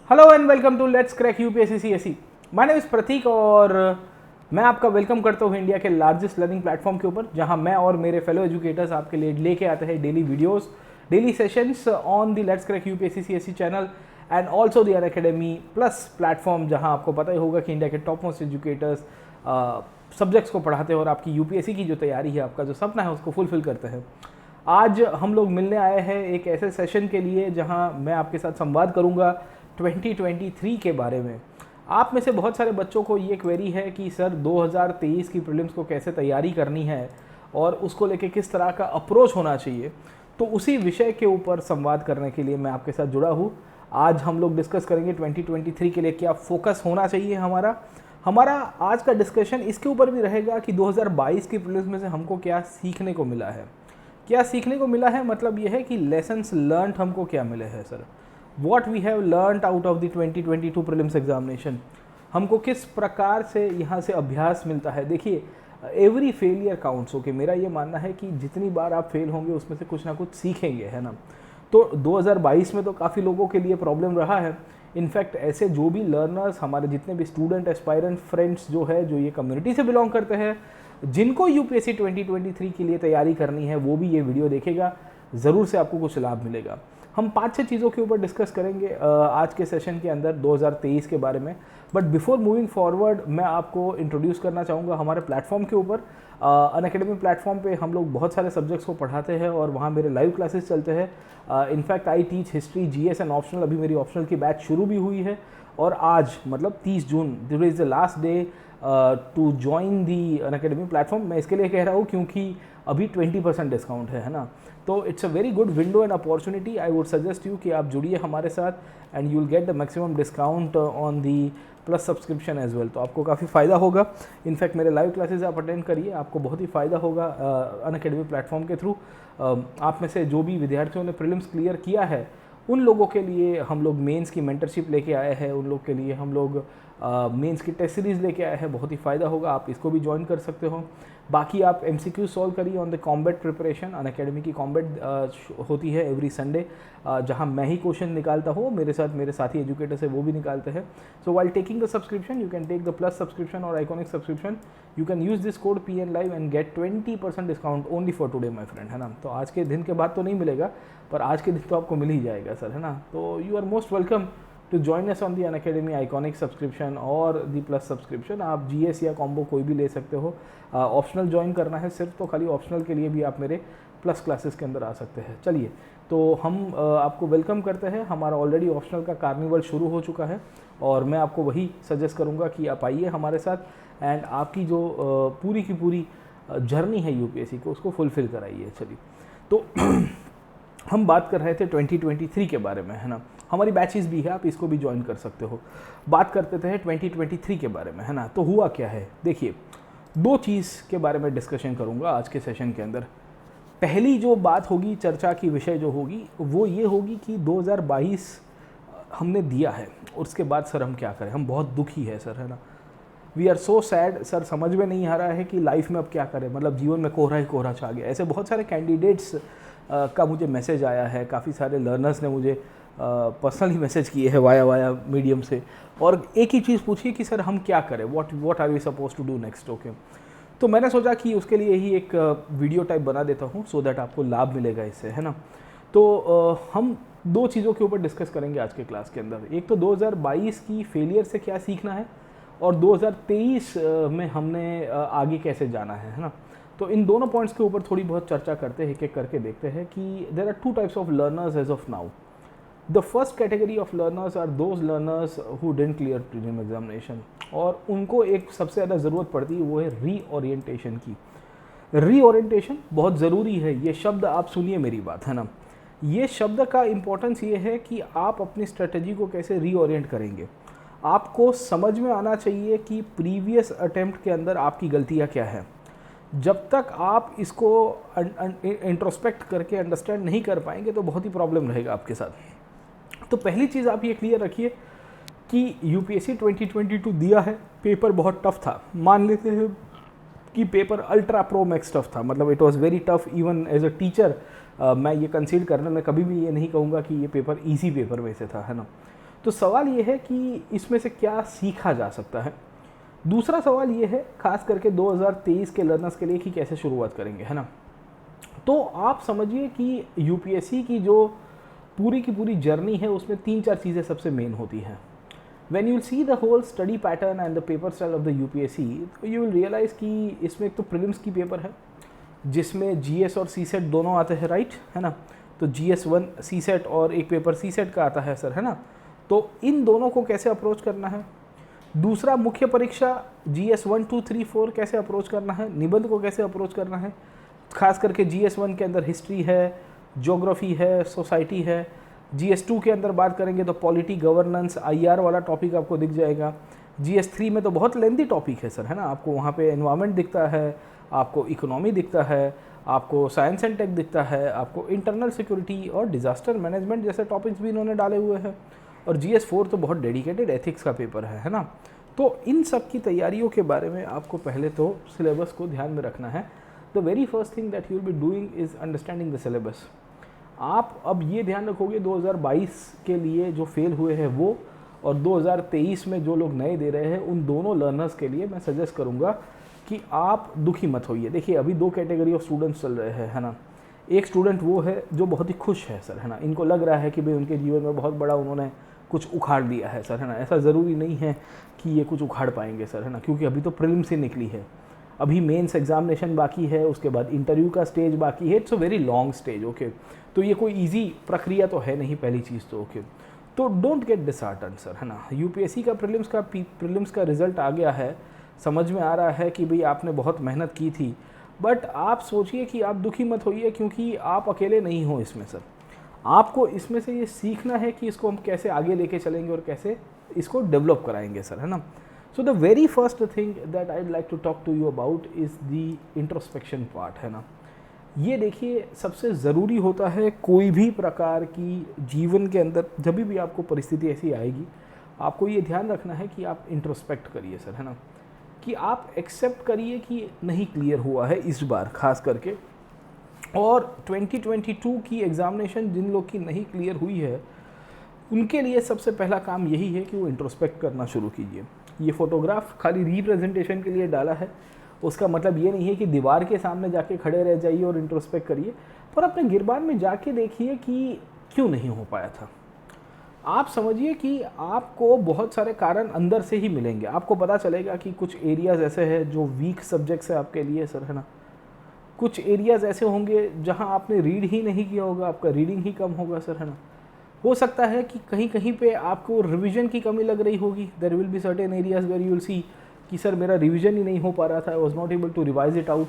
Hello and welcome to let's crack UPSC CSE. My name is Pratik और मैं आपका welcome करता हूँ इंडिया के लार्जेस्ट लर्निंग प्लेटफॉर्म के ऊपर, जहां मैं और मेरे फेलो एजुकेटर्स आपके लिए लेके आते हैं daily videos, daily sessions on the let's crack UPSC CSE channel and also the Unacademy plus platform, जहां आपको पता ही होगा कि इंडिया के टॉप मोस्ट एजुकेटर्स सब्जेक्ट्स को पढ़ाते हैं और आपकी यूपीएससी की जो तैयारी है, आपका जो सपना है, उसको फुलफिल करते हैं। आज हम लोग मिलने आए हैं एक ऐसे सेशन के लिए जहां मैं आपके साथ संवाद करूंगा 2023 के बारे में। आप में से बहुत सारे बच्चों को ये क्वेरी है कि सर 2023 की प्रीलिम्स को कैसे तैयारी करनी है और उसको लेके किस तरह का अप्रोच होना चाहिए। तो उसी विषय के ऊपर संवाद करने के लिए मैं आपके साथ जुड़ा हूँ। आज हम लोग डिस्कस करेंगे 2023 के लिए क्या फोकस होना चाहिए हमारा आज का डिस्कशन इसके ऊपर भी रहेगा कि 2022 की प्रीलिम्स में से हमको क्या सीखने को मिला है। क्या सीखने को मिला है मतलब ये है कि लेसन्स लर्न हमको क्या मिले हैं sir, what we have learn out of the 2022 prelims examination. हमको किस प्रकार से यहाँ से अभ्यास मिलता है। देखिए, एवरी फेलियर काउंट्स। ओके, मेरा ये मानना है कि जितनी बार आप फेल होंगे उसमें से कुछ ना कुछ सीखेंगे, है ना। तो 2022 में तो काफ़ी लोगों के लिए प्रॉब्लम रहा है। इनफैक्ट ऐसे जो भी लर्नर्स, हमारे जितने भी स्टूडेंट एस्पायरेंट फ्रेंड्स जो है, जो ये कम्युनिटी से बिलोंग करते हैं, जिनको यूपीएससी 2023 के लिए तैयारी करनी है, वो भी ये वीडियो देखेगा, ज़रूर से आपको कुछ लाभ मिलेगा। हम 5-6 चीज़ों के ऊपर डिस्कस करेंगे आज के सेशन के अंदर 2023 के बारे में। बट बिफोर मूविंग फॉरवर्ड मैं आपको इंट्रोड्यूस करना चाहूँगा हमारे प्लेटफॉर्म के ऊपर। अनअकैडमी प्लेटफॉर्म पे हम लोग बहुत सारे सब्जेक्ट्स को पढ़ाते हैं और वहाँ मेरे लाइव क्लासेस चलते हैं। In fact I teach history, GS and optional. अभी मेरी ऑप्शनल की बैच शुरू भी हुई है और आज मतलब 30 June this is the last day to join the Unacademy platform. मैं इसके लिए कह रहा हूँ क्योंकि अभी 20% डिस्काउंट है ना। तो it's a very good window and opportunity. I would suggest you कि आप जुड़िए हमारे साथ and you will get the maximum discount on the plus subscription as well. तो आपको काफ़ी फ़ायदा होगा। इनफैक्ट मेरे लाइव क्लासेस आप अटेंड करिए, आपको बहुत ही फ़ायदा होगा अनअकैडमी प्लेटफॉर्म के थ्रू। आप में से जो भी विद्यार्थियों ने प्रीलिम्स क्लियर किया है, उन लोगों के लिए हम लोग मेंस की मेंटरशिप लेके आए हैं। उन लोग के लिए हम लोग मेंस की टेस्ट सीरीज़ लेके आए हैं। बहुत ही फ़ायदा होगा, आप इसको भी ज्वाइन कर सकते हो। बाकी आप MCQ सॉल्व करिए on the combat preparation. Unacademy की कॉम्बैट होती है एवरी संडे, जहां मैं ही क्वेश्चन निकालता हूँ, मेरे साथ मेरे साथी एजुकेटर्स है वो भी निकालते हैं। So while taking the subscription you can take the plus subscription और iconic subscription. You can use this code PN Live and get 20% discount only for today my friend, है ना। तो आज के दिन के बाद तो नहीं मिलेगा, पर आज के दिन तो आपको मिल ही जाएगा सर, है ना। तो you are most welcome to join us on the Unacademy iconic subscription और दी प्लस सब्सक्रिप्शन। आप GS या कॉम्बो कोई भी ले सकते हो। ऑप्शनल ज्वाइन करना है सिर्फ, तो खाली ऑप्शनल के लिए भी आप मेरे प्लस क्लासेस के अंदर आ सकते हैं। चलिए, तो हम आपको वेलकम करते हैं। हमारा ऑलरेडी ऑप्शनल का कार्निवल शुरू हो चुका है और मैं आपको वही सजेस्ट करूँगा कि आप आइए हमारे साथ एंड आपकी जो पूरी की पूरी जर्नी है यूपीएससी को, उसको फुलफिल कराइए। चलिए, तो हम बात कर रहे थे 2023 के बारे में, है ना। हमारी बैचेस भी है, आप इसको भी ज्वाइन कर सकते हो। बात करते थे 2023 के बारे में, है ना। तो हुआ क्या है, देखिए, 2 चीज़ के बारे में डिस्कशन करूंगा आज के सेशन के अंदर। पहली जो बात होगी, चर्चा की विषय जो होगी, वो ये होगी कि 2022 हमने दिया है और उसके बाद सर हम क्या करें। हम बहुत दुखी है सर, है ना। We are so sad sir, समझ में नहीं आ रहा है कि लाइफ में अब क्या करें, मतलब जीवन में कोहरा ही कोहरा छा गया। ऐसे बहुत सारे कैंडिडेट्स का मुझे मैसेज आया है, काफ़ी सारे लर्नर्स ने मुझे पर्सनली मैसेज किए हैं वाया मीडियम से, और एक ही चीज़ पूछी कि सर हम क्या करें, what are we suppose to do next. Okay, तो मैंने सोचा कि उसके लिए ही एक वीडियो टाइप बना देता हूँ सो दैट आपको लाभ मिलेगा इससे, है ना। तो हम 2 चीज़ों के ऊपर डिस्कस करेंगे आज के क्लास के अंदर। एक तो 2022 की फेलियर से क्या सीखना है और 2023 में हमने आगे कैसे जाना है ना। तो इन दोनों पॉइंट्स के ऊपर थोड़ी बहुत चर्चा करते हैं, एक-एक करके देखते हैं कि there are 2 types of learners as of now. The first category of learners are those learners who didn't clear prelim examination, और उनको एक सबसे ज़्यादा ज़रूरत पड़ती है, वो है रीओरिएंटेशन की। रीओरिएंटेशन बहुत ज़रूरी है। ये शब्द आप सुनिए मेरी बात, है ना। ये शब्द का इम्पोर्टेंस ये है कि आप अपनी स्ट्रेटजी को कैसे रीओरिएंट करेंगे। आपको समझ में आना चाहिए कि प्रीवियस अटेम्प्ट के अंदर आपकी गलतियाँ क्या है। जब तक आप इसको इंट्रोस्पेक्ट करके अंडरस्टैंड नहीं कर पाएंगे तो बहुत ही प्रॉब्लम रहेगा आपके साथ। तो पहली चीज़ आप ये क्लियर रखिए कि यूपीएससी 2022 दिया है, पेपर बहुत टफ था। मान लेते हैं कि paper ultra pro max tough था, मतलब it was very tough. Even as a teacher मैं ये कंसीड करना, मैं कभी भी ये नहीं कहूँगा कि ये पेपर ईजी पेपर में से था, है ना। तो सवाल ये है कि इसमें से क्या सीखा जा सकता है। दूसरा सवाल ये है खास करके 2023 के लर्नर्स के लिए कि कैसे शुरुआत करेंगे, है ना। तो आप समझिए कि यूपीएससी की जो पूरी की पूरी जर्नी है उसमें 3-4 चीज़ें सबसे मेन होती हैं। When you'll see the whole study pattern and the paper style of the UPSC, तो you will realize कि इसमें एक तो प्रीलिम्स की पेपर है जिसमें जीएस और सीसेट दोनों आते हैं, राइट, है ना। तो GS1 सीसेट और एक पेपर सीसेट का आता है सर, है ना। तो इन दोनों को कैसे अप्रोच करना है। दूसरा मुख्य परीक्षा GS1, 2, 3, 4 कैसे अप्रोच करना है, निबंध को कैसे अप्रोच करना है। खास करके GS1 के अंदर हिस्ट्री है, ज्योग्राफी है, सोसाइटी है। GS2 के अंदर बात करेंगे तो पॉलिटी, गवर्नेंस, IR वाला टॉपिक आपको दिख जाएगा। GS3 में तो बहुत लेंथी टॉपिक है सर, है ना। आपको वहाँ पे एनवायरनमेंट दिखता है, आपको इकोनॉमी दिखता है, आपको साइंस एंड टेक दिखता है, आपको इंटरनल सिक्योरिटी और डिज़ास्टर मैनेजमेंट जैसे टॉपिक्स भी इन्होंने डाले हुए हैं। और GS4 तो बहुत डेडिकेटेड एथिक्स का पेपर है ना। तो इन सब की तैयारियों के बारे में आपको पहले तो सिलेबस को ध्यान में रखना है। The very first thing that you will be doing is understanding the syllabus. आप अब ये ध्यान रखोगे 2022 के लिए जो फेल हुए हैं वो, और 2023 में जो लोग नए दे रहे हैं उन दोनों लर्नर्स के लिए मैं सजेस्ट करूँगा कि आप दुखी मत होइए। देखिए अभी 2 कैटेगरी ऑफ स्टूडेंट्स चल रहे हैं, है ना। एक स्टूडेंट वो है जो बहुत ही खुश है सर, है ना। इनको लग रहा है कि भाई उनके जीवन में बहुत बड़ा उन्होंने कुछ उखाड़ दिया है सर, है ना। ऐसा ज़रूरी नहीं है कि ये कुछ उखाड़ पाएंगे सर, है ना, क्योंकि अभी तो प्रीलिम्स ही निकली है, अभी मेंस एग्जामिनेशन बाकी है, उसके बाद इंटरव्यू का स्टेज बाकी है। It's a very long stage, okay. तो ये कोई इजी प्रक्रिया तो है नहीं, पहली चीज़ तो, ओके। तो डोंट गेट डिसहार्टन सर, है ना। यूपीएससी का प्रीलिम्स का रिजल्ट आ गया है, समझ में आ रहा है कि भाई आपने बहुत मेहनत की थी, बट आप सोचिए कि आप दुखी मत होइए क्योंकि आप अकेले नहीं हो इसमें सर। आपको इसमें से ये सीखना है कि इसको हम कैसे आगे लेके चलेंगे और कैसे इसको डेवलप कराएंगे सर, है ना। So the very first thing that I would like to talk to you about is the introspection part, है ना। ये देखिए सबसे ज़रूरी होता है कोई भी प्रकार की जीवन के अंदर, जब भी आपको परिस्थिति ऐसी आएगी आपको ये ध्यान रखना है कि आप इंट्रोस्पेक्ट करिए सर, है ना, कि आप एक्सेप्ट करिए कि नहीं क्लियर हुआ है इस बार खास करके। और 2022 की एग्ज़ामिनेशन जिन लोग की नहीं क्लियर हुई है उनके लिए सबसे पहला काम यही है कि वो इंट्रोस्पेक्ट करना शुरू कीजिए। ये फ़ोटोग्राफ खाली रिप्रेजेंटेशन के लिए डाला है, उसका मतलब ये नहीं है कि दीवार के सामने जाके खड़े रह जाइए और इंट्रोस्पेक्ट करिए, पर अपने गिरबान में जाके देखिए कि क्यों नहीं हो पाया था। आप समझिए कि आपको बहुत सारे कारण अंदर से ही मिलेंगे। आपको पता चलेगा कि कुछ एरियाज़ ऐसे हैं जो वीक सब्जेक्ट्स है आपके लिए सर, है ना। कुछ एरियाज़ ऐसे होंगे जहां आपने रीड ही नहीं किया होगा, आपका रीडिंग ही कम होगा सर, है ना। हो सकता है कि कहीं कहीं पे आपको रिवीजन की कमी लग रही होगी। There will be certain areas where you will see कि सर मेरा रिवीजन ही नहीं हो पा रहा था, I was not able to revise it out.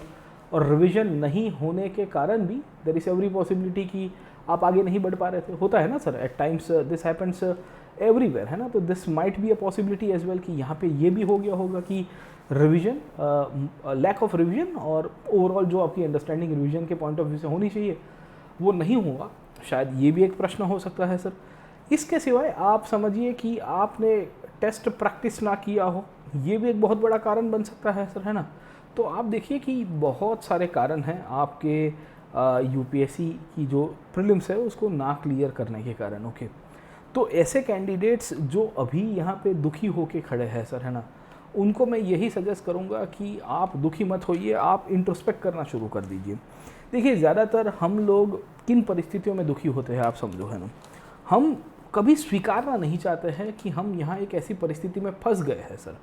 और रिवीजन नहीं होने के कारण भी देयर इज़ एवरी पॉसिबिलिटी कि आप आगे नहीं बढ़ पा रहे थे। होता है ना sir, at times this happens everywhere, है ना। तो this might be a possibility as well कि यहाँ पे ये भी हो गया होगा कि रिवीजन, लैक ऑफ रिवीजन और ओवरऑल जो आपकी अंडरस्टैंडिंग रिवीजन के पॉइंट ऑफ व्यू से होनी चाहिए वो नहीं हुआ, शायद ये भी एक प्रश्न हो सकता है सर। इसके सिवाय आप समझिए कि आपने टेस्ट प्रैक्टिस ना किया हो, ये भी एक बहुत बड़ा कारण बन सकता है सर, है ना। तो आप देखिए कि बहुत सारे कारण हैं आपके यूपीएससी की जो प्रीलिम्स है उसको ना क्लियर करने के कारण, ओके। तो ऐसे कैंडिडेट्स जो अभी यहाँ पे दुखी होके खड़े हैं सर, है ना, उनको मैं यही सजेस्ट करूँगा कि आप दुखी मत होइए, आप इंट्रोस्पेक्ट करना शुरू कर दीजिए। देखिए ज़्यादातर हम लोग किन परिस्थितियों में दुखी होते हैं आप समझो, है ना। हम कभी स्वीकारना नहीं चाहते हैं कि हम यहाँ एक ऐसी परिस्थिति में फंस गए हैं सर।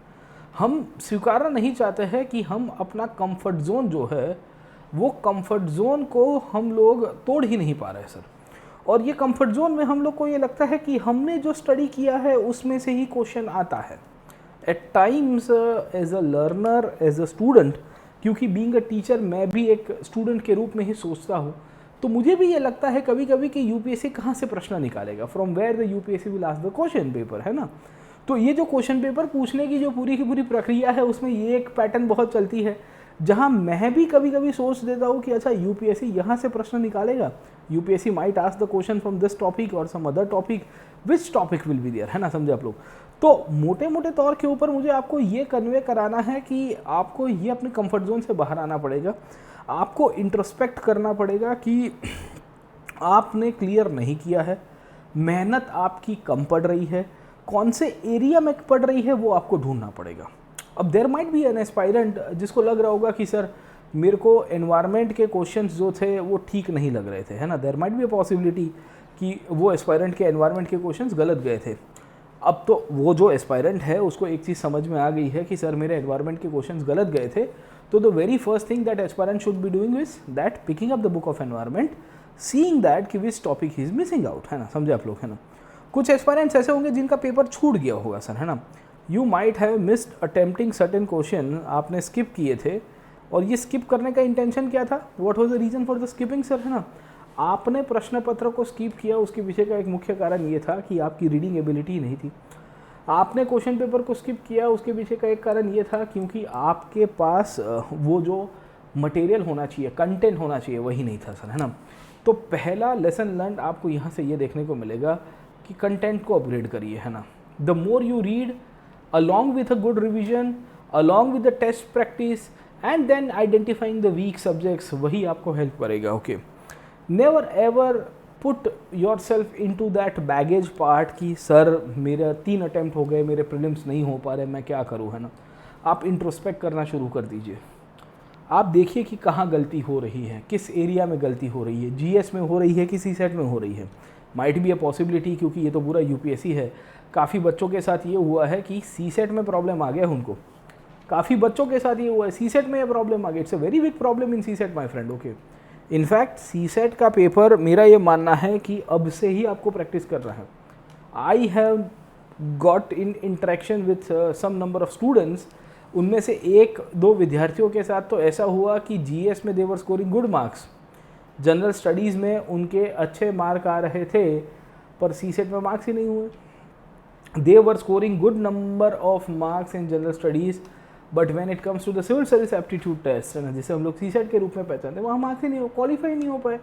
हम स्वीकारना नहीं चाहते हैं कि हम अपना कंफर्ट जोन जो है वो कंफर्ट जोन को हम लोग तोड़ ही नहीं पा रहे सर। और ये कंफर्ट जोन में हम लोग को ये लगता है कि हमने जो स्टडी किया है उसमें से ही क्वेश्चन आता है। At times as a learner, as a student, क्योंकि बीइंग अ टीचर मैं भी एक स्टूडेंट के रूप में ही सोचता हूँ, तो मुझे भी ये लगता है कभी कभी कि यूपीएससी कहाँ से प्रश्न निकालेगा, from where the UPSC will ask the question paper, है ना। तो ये जो क्वेश्चन पेपर पूछने की जो पूरी की पूरी प्रक्रिया है उसमें ये एक पैटर्न बहुत चलती है, जहाँ मैं भी कभी कभी सोच देता हूँ कि अच्छा यूपीएससी यहाँ से प्रश्न निकालेगा, UPSC might ask the question from this topic और some other topic, which topic will be there, है ना, समझे आप लोग। तो मोटे मोटे तौर के ऊपर मुझे आपको ये कन्वे कराना है कि आपको ये अपने कंफर्ट जोन से बाहर आना पड़ेगा, आपको इंट्रोस्पेक्ट करना पड़ेगा कि आपने क्लियर नहीं किया है, मेहनत आपकी कम पड़ रही है, कौन से एरिया में पढ़ रही है वो आपको ढूंढना पड़ेगा। अब there might be an aspirant जिसको लग रहा होगा कि सर मेरे को एनवायरनमेंट के क्वेश्चंस जो थे वो ठीक नहीं लग रहे थे, है ना। There might be a possibility कि वो एस्पायरेंट के एनवायरनमेंट के क्वेश्चंस गलत गए थे। अब तो वो जो एस्पायरेंट है उसको एक चीज़ समझ में आ गई है कि सर मेरे एनवायरनमेंट के क्वेश्चंस गलत गए थे, तो the very first thing that aspirant should be doing is that picking up the book of environment, seeing that कि विच टॉपिक ही इज मिसिंग आउट, है ना। समझे आप लोग, है ना। कुछ एस्पायरेंट्स ऐसे होंगे जिनका पेपर छूट गया होगा सर, है ना। You might have missed attempting certain question, आपने स्किप किए थे, और ये स्किप करने का इंटेंशन क्या था, what was the reason for the skipping sir, है ना। आपने प्रश्न पत्र को स्किप किया, उसके पीछे का एक मुख्य कारण ये था कि आपकी रीडिंग एबिलिटी नहीं थी। आपने क्वेश्चन पेपर को स्किप किया, उसके पीछे का एक कारण ये था क्योंकि आपके पास वो जो मटेरियल होना चाहिए, कंटेंट होना चाहिए, वही नहीं था सर, है ना। तो पहला लेसन लर्न आपको यहाँ से ये देखने को मिलेगा कि कंटेंट को अपग्रेड करिए, है ना। The more you read along with a good revision, along with the test practice and then identifying the weak subjects, वही आपको हेल्प करेगा। Okay, never ever put your self into that baggage part कि sir मेरा 3 attempt हो गए, मेरे prelims नहीं हो पा रहे, मैं क्या करूँ, है ना। आप इंट्रोस्पेक्ट करना शुरू कर दीजिए। आप देखिए कि कहाँ गलती हो रही है, किस एरिया में गलती हो रही है, जीएस में हो रही है कि सीसेट में हो रही है। माइट बी अ पॉसिबिलिटी, क्योंकि ये तो पूरा यूपीएससी है। काफ़ी बच्चों के साथ ये हुआ है कि सीसेट में प्रॉब्लम आ गया उनको, काफ़ी बच्चों के साथ ये हुआ है सीसेट में ये प्रॉब्लम आ गई। It's a very big problem in CSAT my friend. Okay, in fact CSAT का पेपर मेरा ये मानना है कि अब से ही आपको प्रैक्टिस करना है। I have got in interaction with some number of students, उनमें से 1-2 विद्यार्थियों के साथ तो ऐसा हुआ कि जीएस में they were scoring good marks, general studies में उनके अच्छे मार्क आ रहे थे, पर सीसेट में मार्क्स ही नहीं हुए। They were scoring good number of marks in general studies, but when it comes to the civil service aptitude test, जिसे हम लोग सीसेट के रूप में पहचानते हैं, वहाँ मार्क्स ही नहीं हो, क्वालिफाई नहीं हो पाए।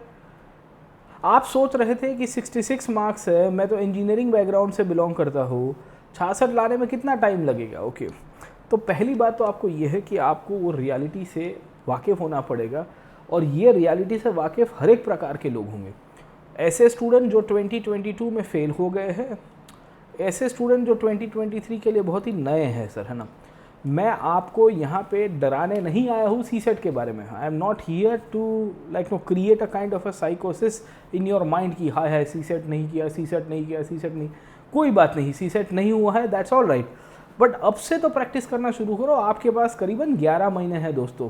आप सोच रहे थे कि 66 मार्क्स है, मैं तो इंजीनियरिंग बैकग्राउंड से बिलोंग करता हूँ, 66 लाने में कितना टाइम लगेगा। ओके, तो पहली बात तो आपको ये है कि आपको वो रियलिटी से वाकिफ़ होना पड़ेगा, और ये रियलिटी से वाकिफ़ हर एक प्रकार के लोग होंगे। ऐसे स्टूडेंट जो 2022 में फेल हो गए हैं, ऐसे स्टूडेंट जो 2023 के लिए बहुत ही नए हैं सर, है ना। मैं आपको यहाँ पे डराने नहीं आया हूँ सीसेट के बारे में। I am not here to like no create a kind of a साइकोसिस इन योर माइंड कि हाय हाय सीसेट नहीं किया, सीसेट नहीं किया, सीसेट नहीं। कोई बात नहीं, सीसेट नहीं हुआ है, दैट्स ऑल राइट, बट अब से तो प्रैक्टिस करना शुरू करो। आपके पास करीबन 11 महीने हैं दोस्तों।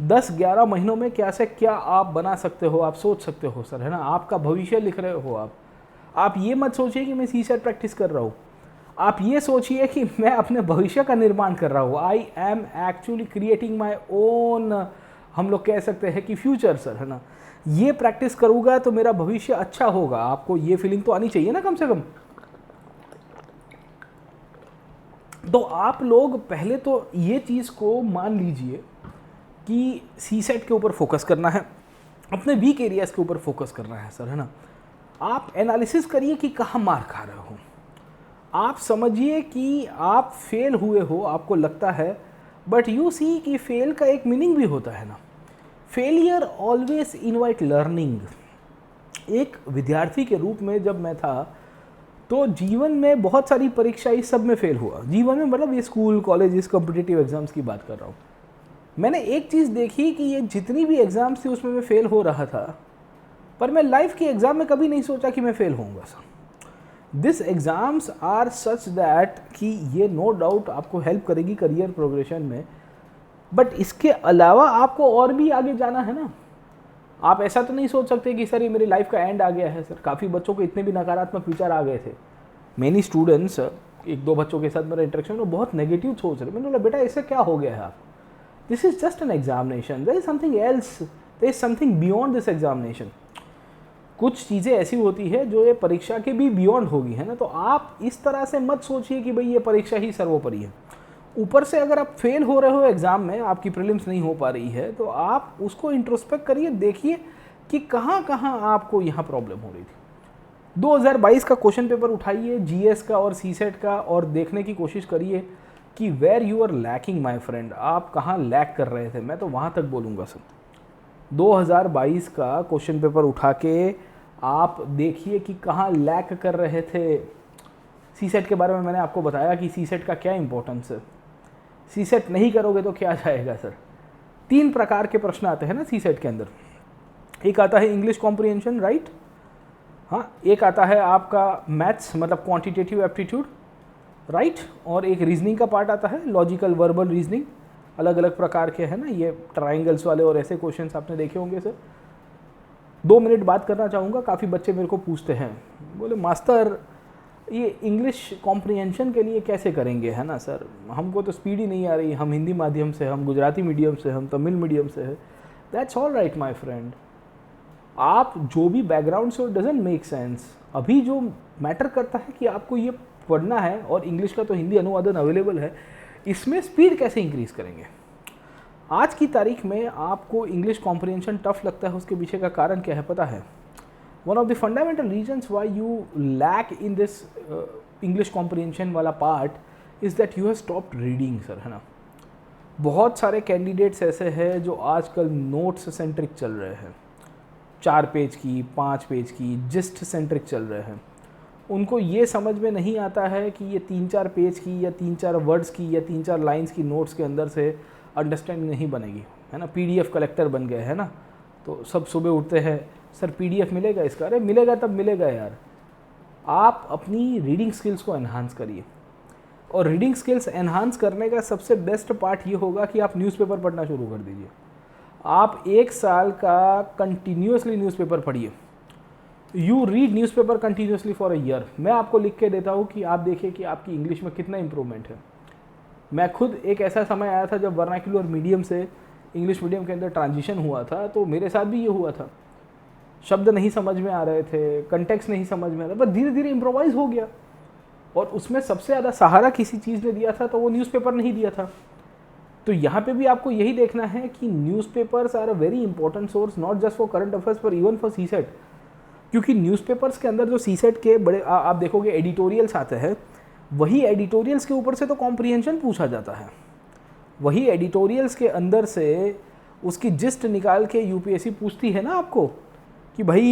10-11 महीनों में क्या से क्या आप बना सकते हो, आप सोच सकते हो सर, है ना। आपका भविष्य लिख रहे हो आप ये मत सोचिए कि मैं सीसेट प्रैक्टिस कर रहा हूँ, आप ये सोचिए कि मैं अपने भविष्य का निर्माण कर रहा हूँ। I am actually creating my own, हम लोग कह सकते हैं कि फ्यूचर सर, है ना। ये प्रैक्टिस करूँगा तो मेरा भविष्य अच्छा होगा। आपको ये फीलिंग तो आनी चाहिए ना कम से कम। तो आप लोग पहले तो ये चीज़ को मान लीजिए कि सीसेट के ऊपर फोकस करना है, अपने वीक एरियाज़ के ऊपर फोकस करना है सर, है ना। आप एनालिसिस करिए कि कहाँ मार खा रहे हो। आप समझिए कि आप फेल हुए हो, आपको लगता है, बट यू सी कि फेल का एक मीनिंग भी होता है ना। Failure always invite learning. एक विद्यार्थी के रूप में जब मैं था तो जीवन में बहुत सारी परीक्षाएं सब में फेल हुआ। जीवन में मतलब ये स्कूल कॉलेज कॉम्पिटिटिव एग्जाम्स की बात कर रहा हूँ। मैंने एक चीज़ देखी कि ये जितनी भी एग्ज़ाम्स थी उसमें मैं फेल हो रहा था, पर मैं लाइफ के एग्ज़ाम में कभी नहीं सोचा कि मैं फेल होऊंगा sir. This exams are such that कि ये नो डाउट आपको हेल्प करेगी करियर प्रोग्रेशन में, बट इसके अलावा आपको और भी आगे जाना है ना। आप ऐसा तो नहीं सोच सकते कि सर ये मेरी लाइफ का एंड आ गया है सर। काफ़ी बच्चों को इतने भी नकारात्मक विचार आ गए थे। मेनी स्टूडेंट्स, 1-2 बच्चों के साथ मेरा इंटरेक्शन में बहुत नेगेटिव सोच रहे। मैंने बोला बेटा इससे क्या हो गया है आप, this is just an examination, there is something else, there is something beyond this examination. कुछ चीज़ें ऐसी होती है जो ये परीक्षा के भी बियॉन्ड होगी, है ना। तो आप इस तरह से मत सोचिए कि भाई ये परीक्षा ही सर्वोपरि है। ऊपर से अगर आप फेल हो रहे हो एग्ज़ाम में, आपकी प्रीलिम्स नहीं हो पा रही है, तो आप उसको इंट्रोस्पेक्ट करिए, देखिए कि कहाँ कहाँ आपको यहाँ प्रॉब्लम हो रही थी। 2022 का क्वेश्चन पेपर उठाइए, जीएस का और सीसेट का, और देखने की कोशिश करिए कि where you are lacking my friend, आप कहाँ लैक कर रहे थे। मैं तो वहाँ तक बोलूँगा सर। 2022 का क्वेश्चन पेपर उठा के आप देखिए कि कहाँ लैक कर रहे थे। सी सेट के बारे में मैंने आपको बताया कि सी सेट का क्या इंपॉर्टेंस है। सी सेट नहीं करोगे तो क्या जाएगा सर। 3 प्रकार के प्रश्न आते हैं ना सी सेट के अंदर। एक आता है इंग्लिश कॉम्प्रिहेंशन, राइट, हाँ, एक आता है आपका मैथ्स मतलब क्वांटिटेटिव एप्टीट्यूड, राइट, और एक रीजनिंग का पार्ट आता है, लॉजिकल वर्बल रीजनिंग, अलग अलग प्रकार के हैं ना ये ट्राइंगल्स वाले और ऐसे क्वेश्चंस आपने देखे होंगे सर। 2 मिनट बात करना चाहूँगा। काफ़ी बच्चे मेरे को पूछते हैं, बोले मास्टर ये इंग्लिश कॉम्प्रिहेंशन के लिए कैसे करेंगे, है ना सर, हमको तो स्पीड ही नहीं आ रही, हम हिंदी माध्यम से, हम गुजराती मीडियम से, हम तमिल मीडियम से है। That's all right my friend, आप जो भी बैकग्राउंड से, डजंट मेक सेंस। अभी जो मैटर करता है कि आपको ये पढ़ना है, और इंग्लिश का तो हिंदी अनुवादन अवेलेबल है, इसमें स्पीड कैसे इंक्रीज करेंगे। आज की तारीख में आपको इंग्लिश कॉम्प्रिहेंशन टफ लगता है, उसके पीछे का कारण क्या है पता है। One of the fundamental reasons why you lack in this English comprehension वाला part is that you have stopped reading sir, है ना। बहुत सारे कैंडिडेट्स ऐसे हैं जो आजकल नोट्स सेंट्रिक चल रहे हैं, 4 पेज की, 5 पेज की, जिस्ट सेंट्रिक चल रहे हैं। उनको ये समझ में नहीं आता है कि ये 3-4 पेज की या 3-4 वर्ड्स की या 3-4 लाइंस की नोट्स के अंदर से अंडरस्टैंडिंग नहीं बनेगी, है ना। पीडीएफ कलेक्टर बन गए, है ना। तो सब सुबह उठते हैं, सर पीडीएफ मिलेगा इसका, अरे मिलेगा तब मिलेगा यार। आप अपनी रीडिंग स्किल्स को एनहांस करिए, और रीडिंग स्किल्स एनहांस करने का सबसे बेस्ट पार्ट ये होगा कि आप न्यूज़पेपर पढ़ना शुरू कर दीजिए। आप 1 साल का कंटिन्यूसली न्यूज़पेपर पढ़िए। You read newspaper continuously for a year. मैं आपको लिख के देता हूँ कि आप देखिए कि आपकी इंग्लिश में कितना इंप्रूवमेंट है। मैं खुद एक ऐसा समय आया था जब वर्नाक्युलर मीडियम से इंग्लिश मीडियम के अंदर ट्रांजिशन हुआ था, तो मेरे साथ भी ये हुआ था। शब्द नहीं समझ में आ रहे थे, कंटेक्स्ट नहीं समझ में आ रहा, बस धीरे धीरे इम्प्रोवाइज हो गया। और उसमें सबसे ज़्यादा सहारा किसी चीज़ ने दिया था तो वो न्यूज़पेपर नहीं दिया था। तो यहाँ पे भी आपको यही देखना है कि newspapers are a very important source, not just for current affairs पर इवन फॉर सी सेट। क्योंकि न्यूज़पेपर्स के अंदर जो सी सेट के बड़े आप देखोगे एडिटोरियल्स आते हैं, वही एडिटोरियल्स के ऊपर से तो कॉम्प्रिहेंशन पूछा जाता है। वही एडिटोरियल्स के अंदर से उसकी जिस्ट निकाल के यूपीएससी पूछती है ना आपको कि भाई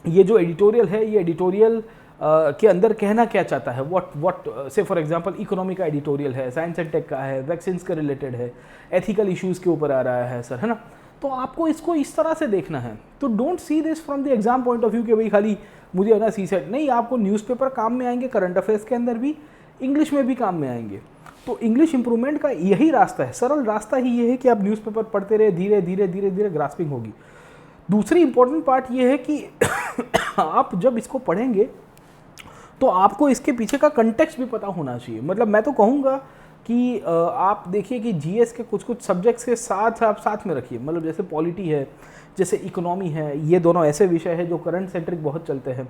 ये जो एडिटोरियल है, ये एडिटोरियल के अंदर कहना क्या चाहता है। व्हाट से फॉर एग्जांपल इकोनॉमी का एडिटोरियल है, साइंस एंड टेक का है, वैक्सीन्स के रिलेटेड है, एथिकल इश्यूज़ के ऊपर आ रहा है सर, है ना। तो आपको इसको इस तरह से देखना है। तो don't see this from the exam point of view कि भाई खाली मुझे है ना सी सेट नहीं, आपको न्यूज़पेपर काम में आएंगे, करंट अफेयर्स के अंदर भी, इंग्लिश में भी काम में आएंगे। तो इंग्लिश इंप्रूवमेंट का यही रास्ता है, सरल रास्ता ही ये है कि आप न्यूज़पेपर पढ़ते रहे, धीरे धीरे धीरे धीरे ग्रास्पिंग होगी। दूसरी इंपॉर्टेंट पार्ट ये है कि आप जब इसको पढ़ेंगे तो आपको इसके पीछे का कंटेक्स्ट भी पता होना चाहिए। मतलब मैं तो कहूँगा कि आप देखिए कि जीएस के कुछ कुछ सब्जेक्ट्स के साथ आप साथ में रखिए। मतलब जैसे पॉलिटी है, जैसे इकोनॉमी है, ये दोनों ऐसे विषय है जो करंट सेंट्रिक बहुत चलते हैं।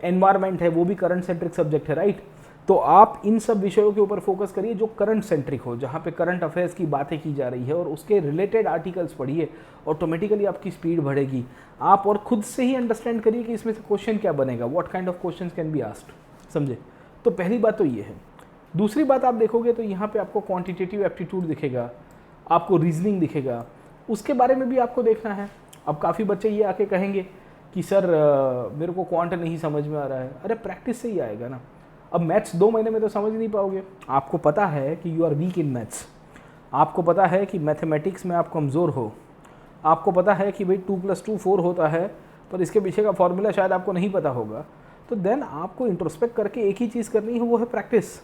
एनवायरनमेंट है, वो भी करंट सेंट्रिक सब्जेक्ट है, राइट। तो आप इन सब विषयों के ऊपर फोकस करिए जो करंट सेंट्रिक हो, जहाँ पे करंट अफेयर्स की बातें की जा रही है, और उसके रिलेटेड आर्टिकल्स पढ़िए, ऑटोमेटिकली आपकी स्पीड बढ़ेगी। आप और खुद से ही अंडरस्टैंड करिए कि इसमें से क्वेश्चन क्या बनेगा, what kind of question can be asked, समझे। तो पहली बात तो ये है। दूसरी बात आप देखोगे तो यहाँ पे आपको क्वांटिटेटिव एप्टीट्यूड दिखेगा, आपको रीजनिंग दिखेगा, उसके बारे में भी आपको देखना है। अब काफ़ी बच्चे ये आके कहेंगे कि सर मेरे को क्वांट नहीं समझ में आ रहा है। अरे प्रैक्टिस से ही आएगा ना। अब मैथ्स 2 महीने में तो समझ नहीं पाओगे। आपको पता है कि you are weak in maths, आपको पता है कि मैथमेटिक्स में आप कमज़ोर हो, आपको पता है कि भाई 2 + 2 4 होता है, पर इसके पीछे का फॉर्मूला शायद आपको नहीं पता होगा। तो देन आपको इंट्रोस्पेक्ट करके एक ही चीज़ करनी है, वो है प्रैक्टिस।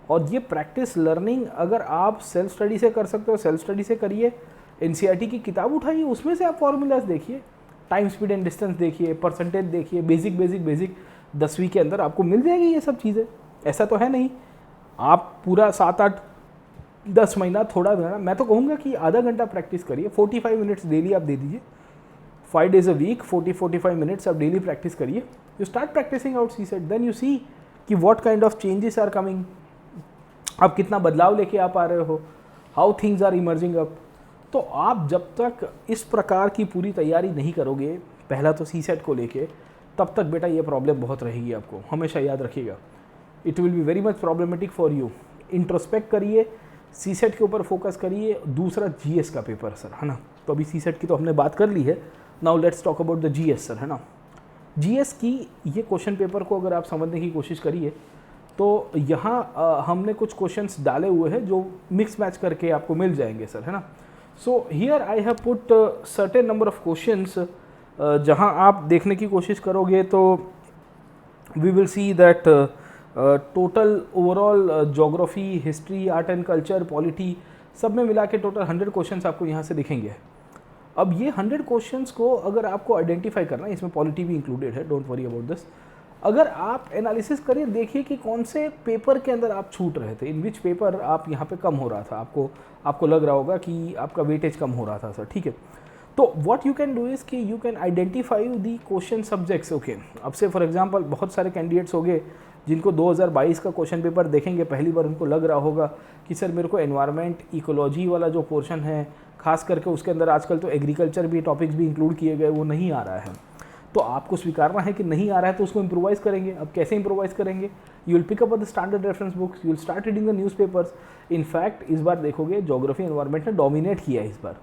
और ये प्रैक्टिस लर्निंग अगर आप सेल्फ स्टडी से कर सकते हो, सेल्फ स्टडी से करिए। एनसीईआरटी की किताब उठाइए, उसमें से आप फॉर्मूलाज देखिए, टाइम स्पीड एंड डिस्टेंस देखिए, परसेंटेज देखिए, बेसिक 10वीं के अंदर आपको मिल जाएगी ये सब चीज़ें। ऐसा तो है नहीं आप पूरा 7-8-10 महीना थोड़ा देना। मैं तो कहूँगा कि आधा घंटा प्रैक्टिस करिए, 45 मिनट्स डेली आप दे दीजिए, 5 days a week, 40-45 मिनट्स आप डेली प्रैक्टिस करिए। You start practicing out CSAT, then you see कि what kind of changes are coming, आप कितना बदलाव लेके आ पा रहे हो, how things are emerging up. तो आप जब तक इस प्रकार की पूरी तैयारी नहीं करोगे, पहला तो सी सेट को लेके, तब तक बेटा ये प्रॉब्लम बहुत रहेगी आपको, हमेशा याद रखिएगा। It will be very much problematic for you. Introspect करिए, सी सेट के ऊपर फोकस करिए। दूसरा जीएस का पेपर सर, है ना। तो अभी सी सेट की तो हमने बात कर ली है, now let's talk about the GS sir, है ना। जीएस की ये क्वेश्चन पेपर को अगर आप समझने की कोशिश करिए तो यहाँ हमने कुछ क्वेश्चंस डाले हुए हैं जो मिक्स मैच करके आपको मिल जाएंगे सर, है ना। So here I have put certain number of questions, जहाँ आप देखने की कोशिश करोगे तो we will see that total overall geography, history, art and culture, polity, सब में मिला के टोटल 100 क्वेश्चंस आपको यहाँ से दिखेंगे। अब ये 100 क्वेश्चंस को अगर आपको आइडेंटिफाई करना है, इसमें पॉलिटी भी इंक्लूडेड है, डोंट वरी अबाउट दिस। अगर आप एनालिसिस करिए, देखिए कि कौन से पेपर के अंदर आप छूट रहे थे, इन विच पेपर आप यहाँ पे कम हो रहा था, आपको लग रहा होगा कि आपका वेटेज कम हो रहा था सर, ठीक है। तो what you can do is कि you can identify the question subjects, okay. अब से फॉर एग्जांपल बहुत सारे कैंडिडेट्स हो गए जिनको 2022 का क्वेश्चन पेपर देखेंगे, पहली बार उनको लग रहा होगा कि सर मेरे को एनवायरनमेंट, इकोलॉजी वाला जो पोर्शन है, खास करके उसके अंदर आजकल तो एग्रीकल्चर भी टॉपिक्स भी इंक्लूड किए गए, वो नहीं आ रहा है। तो आपको स्वीकारना है कि नहीं आ रहा है, तो उसको इम्प्रोवाइज़ करेंगे। अब कैसे इम्प्रोवाइज़ करेंगे? You will pick up the standard reference books, you will start reading the newspapers. In fact इस बार देखोगे ज्योग्राफी एनवायरनमेंट ने डोमिनेट किया है इस बार।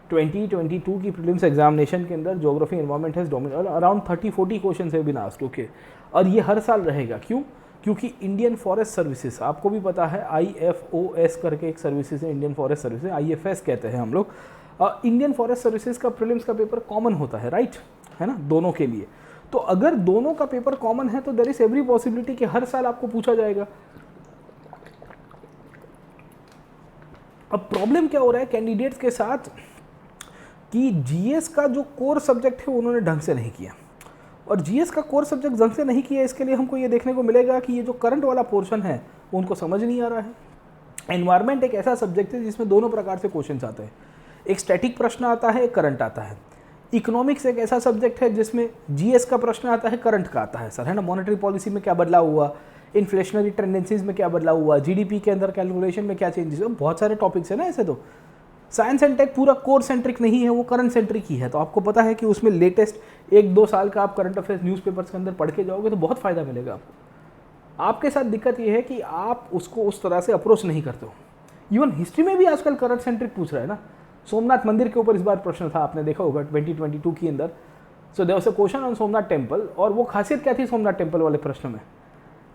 2022 की प्रीलिम्स एग्जामिनेशन के अंदर geography environment has dominated, around 30-40 question have been asked, okay. और ये हर साल रहेगा, क्यों? क्योंकि इंडियन फॉरेस्ट सर्विसेज, आपको भी पता है IFOS करके एक सर्विसेज है, इंडियन फॉरेस्ट सर्विसेज, IFS कहते हैं हम लोग। इंडियन फॉरेस्ट सर्विसेज का प्रीलिम्स का पेपर कॉमन होता है, राइट, है ना, दोनों के लिए। तो अगर दोनों का पेपर कॉमन है तो देयर इज एवरी पॉसिबिलिटी कि हर साल आपको पूछा जाएगा। अब प्रॉब्लम क्या हो रहा है कैंडिडेट्स के साथ कि जीएस का जो कोर सब्जेक्ट है उन्होंने ढंग से नहीं किया, और जीएस का कोर सब्जेक्ट ढंग से नहीं किया, इसके लिए हमको ये देखने को मिलेगा कि ये जो करंट वाला पोर्शन है वो उनको समझ नहीं आ रहा है। एनवायरनमेंट एक ऐसा सब्जेक्ट है जिसमें दोनों प्रकार से क्वेश्चन आते हैं, एक स्टैटिक प्रश्न आता है, एक करंट आता है। इकोनॉमिक्स एक ऐसा सब्जेक्ट है जिसमें जीएस का प्रश्न आता है, करंट का आता है सर, है ना। मॉनेटरी पॉलिसी में क्या बदलाव हुआ, इन्फ्लेशनरी टेंडेंसीज में क्या बदलाव हुआ, जीडीपी के अंदर कैलकुलेशन में क्या चेंजेस हुआ, बहुत सारे टॉपिक्स है ना ऐसे। तो साइंस एंड टेक पूरा कोर सेंट्रिक नहीं है, वो करंट सेंट्रिक ही है। तो आपको पता है कि उसमें लेटेस्ट 1-2 साल का आप करंट अफेयर्स न्यूज़पेपर्स के अंदर पढ़ के जाओगे तो बहुत फ़ायदा मिलेगा आपको। आपके साथ दिक्कत ये है कि आप उसको उस तरह से अप्रोच नहीं करते हो। इवन हिस्ट्री में भी आजकल करंट सेंट्रिक पूछ रहा है ना। सोमनाथ मंदिर के ऊपर इस बार प्रश्न था, आपने देखा होगा 2022 के अंदर। So there was a question on Somnath temple, और वो खासियत क्या थी सोमनाथ टेम्पल वाले प्रश्न में,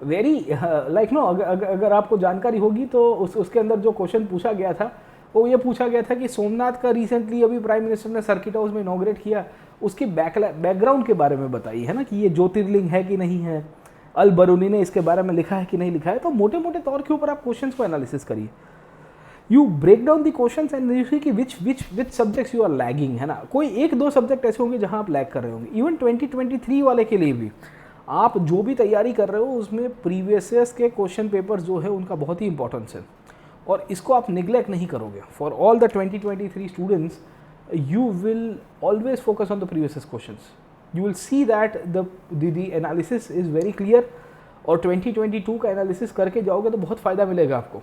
वेरी लाइक नो, अगर आपको जानकारी होगी तो उसके अंदर जो क्वेश्चन पूछा गया था वो ये पूछा गया था कि सोमनाथ का रिसेंटली अभी प्राइम मिनिस्टर ने सर्किट हाउस में इनॉग्रेट किया, उसकी बैकग्राउंड के बारे में बताइए, है ना, कि ये ज्योतिर्लिंग है कि नहीं है, अल बरूनी ने इसके बारे में लिखा है कि नहीं लिखा है। तो मोटे मोटे तौर के ऊपर आप क्वेश्चंस को एनालिसिस करिए, you break down the questions and you see कि which subjects you are lagging, है ना। कोई 1-2 सब्जेक्ट ऐसे होंगे जहां आप लैग कर रहे होंगे। इवन 2023 वाले के लिए भी आप जो भी तैयारी कर रहे हो उसमें प्रीवियस ईयर्स के क्वेश्चन पेपर्स जो है उनका बहुत ही इंपॉर्टेंस है, और इसको आप निगलेक्ट नहीं करोगे। For all the 2023 students you will always focus on the previous years questions, you will see that the analysis is very clear, और 2022 का एनालिसिस करके जाओगे तो बहुत फ़ायदा मिलेगा आपको।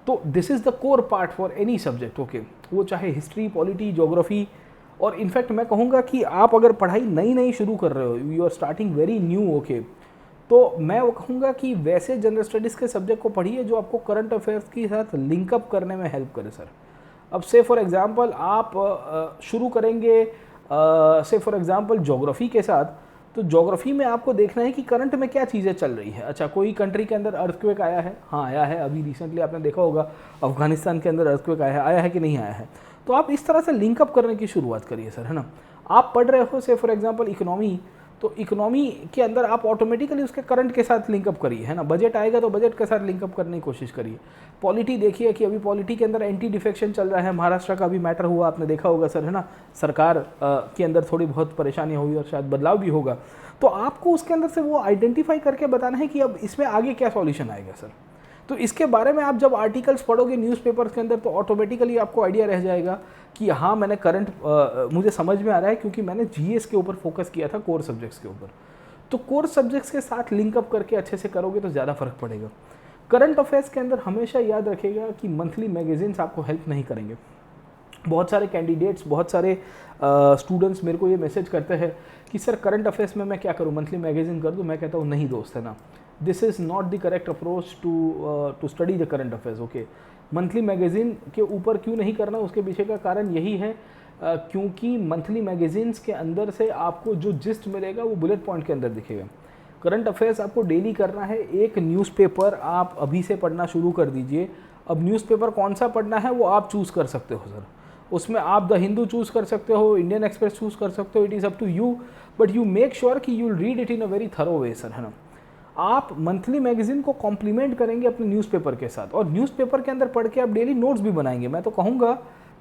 तो this is the core part for any subject, okay, वो चाहे हिस्ट्री, पॉलिटी, ज्योग्राफी। और इनफैक्ट मैं कहूँगा कि आप अगर पढ़ाई नई शुरू कर रहे हो, you are starting very new, okay, तो मैं वो कहूँगा कि वैसे जनरल स्टडीज़ के सब्जेक्ट को पढ़िए जो आपको करंट अफेयर्स के साथ लिंकअप करने में हेल्प करे सर। अब से फॉर एग्जांपल आप शुरू करेंगे से फॉर एग्जांपल ज्योग्राफी के साथ, तो ज्योग्राफी में आपको देखना है कि करंट में क्या चीज़ें चल रही है। अच्छा, कोई कंट्री के अंदर अर्थक्वेक आया है, हाँ आया है, अभी रिसेंटली आपने देखा होगा अफगानिस्तान के अंदर अर्थक्वेक आया है कि नहीं आया है। तो आप इस तरह से लिंकअप करने की शुरुआत करिए सर, है ना। आप पढ़ रहे हो से फॉर एग्जांपल इकोनॉमी, तो इकोनॉमी के अंदर आप ऑटोमेटिकली उसके करंट के साथ लिंकअप करिए, है ना। बजट आएगा तो बजट के साथ लिंकअप करने की कोशिश करिए। पॉलिटी देखिए कि अभी पॉलिटी के अंदर एंटी डिफेक्शन चल रहा है, महाराष्ट्र का भी मैटर हुआ, आपने देखा होगा सर, है ना। सरकार के अंदर थोड़ी बहुत परेशानियाँ हुई और शायद बदलाव भी होगा, तो आपको उसके अंदर से वो आइडेंटिफाई करके बताना है कि अब इसमें आगे क्या सॉल्यूशन आएगा सर। तो इसके बारे में आप जब आर्टिकल्स पढ़ोगे न्यूज़पेपर्स के अंदर तो ऑटोमेटिकली आपको आइडिया रह जाएगा कि हाँ मैंने करंट मुझे समझ में आ रहा है, क्योंकि मैंने जीएस के ऊपर फोकस किया था, कोर सब्जेक्ट्स के ऊपर। तो कोर सब्जेक्ट्स के साथ लिंकअप करके अच्छे से करोगे तो ज़्यादा फर्क पड़ेगा। करंट अफेयर्स के अंदर हमेशा याद रखिएगा कि मंथली मैगजीन्स आपको हेल्प नहीं करेंगे। बहुत सारे कैंडिडेट्स, बहुत सारे स्टूडेंट्स मेरे को ये मैसेज करते हैं कि सर करंट अफेयर्स में मैं क्या करूँ, मंथली मैगजीन कर दूँ। मैं कहता हूँ नहीं दोस्त, है ना, this is not the correct approach to study the current affairs, okay. Monthly magazine के ऊपर क्यों नहीं करना, उसके पीछे का कारण यही है क्योंकि मंथली मैगजीन्स के अंदर से आपको जो जिस्ट मिलेगा वो बुलेट पॉइंट के अंदर दिखेगा। करंट अफेयर्स आपको डेली करना है। एक न्यूज़पेपर आप अभी से पढ़ना शुरू कर दीजिए। अब न्यूज़पेपर कौन सा पढ़ना है वो आप चूज़ कर सकते हो सर। उसमें आप द हिंदू चूज़ कर सकते हो, इंडियन एक्सप्रेस चूज़ कर सकते हो, it is up to you, but you make sure कि you will read it in a very thorough way sir, है ना। आप मंथली मैगजीन को कॉम्प्लीमेंट करेंगे अपने न्यूज़पेपर के साथ, और न्यूज़पेपर के अंदर पढ़ के आप डेली नोट्स भी बनाएंगे। मैं तो कहूँगा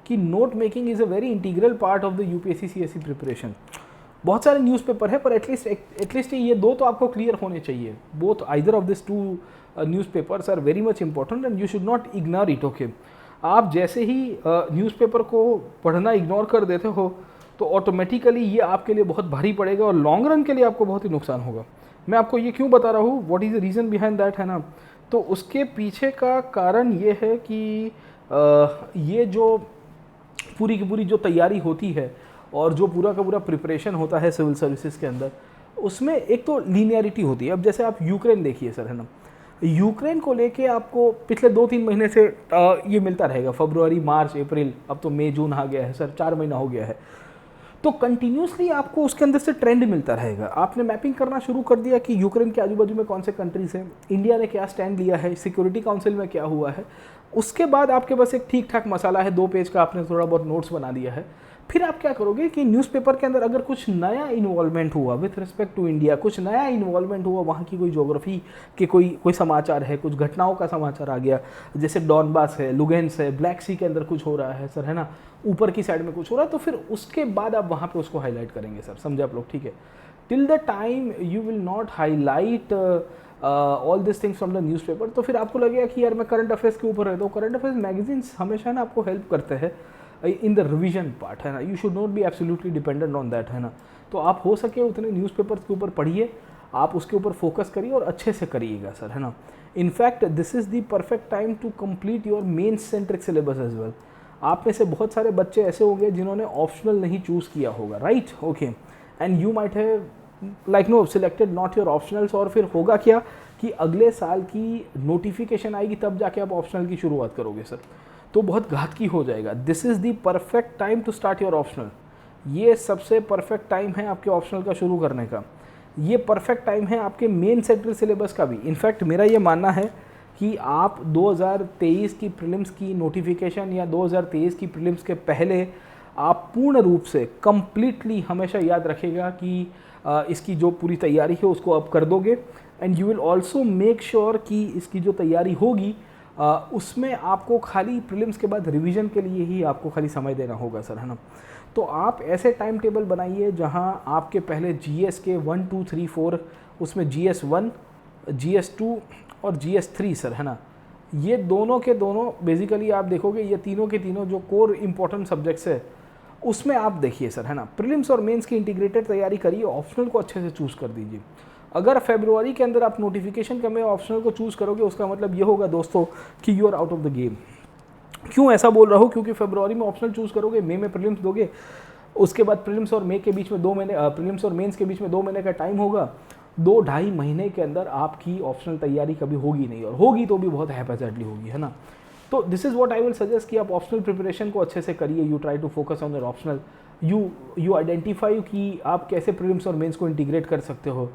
कि note making is a very integral part of the UPSC CSC preparation. बहुत सारे न्यूज़पेपर है, पर एटलीस्ट ये दो तो आपको क्लियर होने चाहिए। Both either of this two newspapers are very much important and you should not ignore it. Okay, आप जैसे ही न्यूज़पेपर को पढ़ना इग्नोर कर देते हो तो ऑटोमेटिकली ये आपके लिए बहुत भारी पड़ेगा और लॉन्ग रन के लिए आपको बहुत ही नुकसान होगा। मैं आपको ये क्यों बता रहा हूँ, what is the reason behind that, है ना। तो उसके पीछे का कारण ये है कि ये जो पूरी की पूरी जो तैयारी होती है और जो पूरा का पूरा प्रिपरेशन होता है सिविल सर्विसेज के अंदर, उसमें एक तो लीनियरिटी होती है। अब जैसे आप यूक्रेन देखिए सर, है ना, यूक्रेन को लेके आपको पिछले 2-3 महीने से ये मिलता रहेगा, फरवरी, मार्च, अप्रैल, अब तो मई, जून आ गया है सर, 4 महीना हो गया है। तो कंटिन्यूसली आपको उसके अंदर से ट्रेंड मिलता रहेगा। आपने मैपिंग करना शुरू कर दिया कि यूक्रेन के आजू बाजू में कौन से कंट्रीज़ हैं, इंडिया ने क्या स्टैंड लिया है, सिक्योरिटी काउंसिल में क्या हुआ है। उसके बाद आपके पास एक ठीक ठाक मसाला है, 2 पेज का आपने थोड़ा बहुत नोट्स बना दिया है। फिर आप क्या करोगे कि न्यूज़पेपर के अंदर अगर कुछ नया इन्वॉल्वमेंट हुआ विथ रिस्पेक्ट टू इंडिया, कुछ नया इन्वॉल्वमेंट हुआ, वहाँ की कोई ज्योग्राफी के कोई समाचार है, कुछ घटनाओं का समाचार आ गया, जैसे डॉनबास है, लुगेंस है, ब्लैक सी के अंदर कुछ हो रहा है सर, है ना, ऊपर की साइड में कुछ हो रहा है, तो फिर उसके बाद आप वहाँ पे उसको हाईलाइट करेंगे सर, समझे आप लोग, ठीक है। Till the time you will not highlight all this things from the newspaper, तो फिर आपको लगेगा कि यार मैं करंट अफेयर्स के ऊपर रहता हूँ। करंट अफेयर्स मैगजीन्स हमेशा ना आपको हेल्प करते हैं इन द रिवीजन पार्ट, है ना। You should not be absolutely dependent on that, है ना। तो आप हो सके उतने न्यूज़पेपर्स के ऊपर पढ़िए, आप उसके ऊपर फोकस करिए और अच्छे से करिएगा सर, है ना। In fact this is the perfect time to complete your main centric syllabus as well. आप में से बहुत सारे बच्चे ऐसे होंगे जिन्होंने ऑप्शनल नहीं चूज़ किया होगा, right, okay, and you might have like no selected not your optionals, और फिर होगा क्या कि अगले साल की नोटिफिकेशन आएगी तब जाके आप ऑप्शनल की शुरुआत करोगे सर, तो बहुत घातकी हो जाएगा। This is the perfect time to start your optional. ये सबसे परफेक्ट टाइम है आपके ऑप्शनल का शुरू करने का। ये परफेक्ट टाइम है आपके मेन सेंट्रल सिलेबस का भी। इनफैक्ट मेरा ये मानना है कि आप 2023 की प्रीलिम्स की नोटिफिकेशन या 2023 की प्रीलिम्स के पहले आप पूर्ण रूप से कंप्लीटली हमेशा याद रखेगा कि इसकी जो पूरी तैयारी है उसको आप कर दोगे, and you will also make sure कि इसकी जो तैयारी होगी उसमें आपको खाली प्रीलिम्स के बाद रिवीजन के लिए ही आपको खाली समय देना होगा सर, है ना। तो आप ऐसे टाइम टेबल बनाइए जहां आपके पहले जीएस के 1, 2, 3, 4, उसमें GS 1, GS 2 और GS 3 सर, है ना, ये दोनों के दोनों बेसिकली आप देखोगे ये तीनों के तीनों जो कोर इंपॉर्टेंट सब्जेक्ट्स है उसमें आप देखिए सर, है ना। प्रीलिम्स और मेंस की इंटीग्रेटेड तैयारी करिए, ऑप्शनल को अच्छे से चूज़ कर दीजिए। अगर फरवरी के अंदर आप नोटिफिकेशन के में ऑप्शनल को चूज़ करोगे उसका मतलब ये होगा दोस्तों कि you are out of the game. क्यों ऐसा बोल रहा हूँ, क्योंकि फरवरी में ऑप्शनल चूज़ करोगे, मई में प्रीलिम्स दोगे, उसके बाद प्रीलिम्स और मई के बीच में 2 महीने, प्रीलिम्स और मेंस के बीच में 2 महीने का टाइम होगा। 2-2.5 महीने के अंदर आपकी ऑप्शनल तैयारी कभी होगी नहीं, और होगी तो भी बहुत हैपेजर्डली होगी, है ना। तो this is what I will suggest कि आप ऑप्शनल प्रिपरेशन को अच्छे से करिए। You try to focus on your optional, you identify कि आप कैसे प्रीलिम्स और मेंस को इंटीग्रेट कर सकते हो।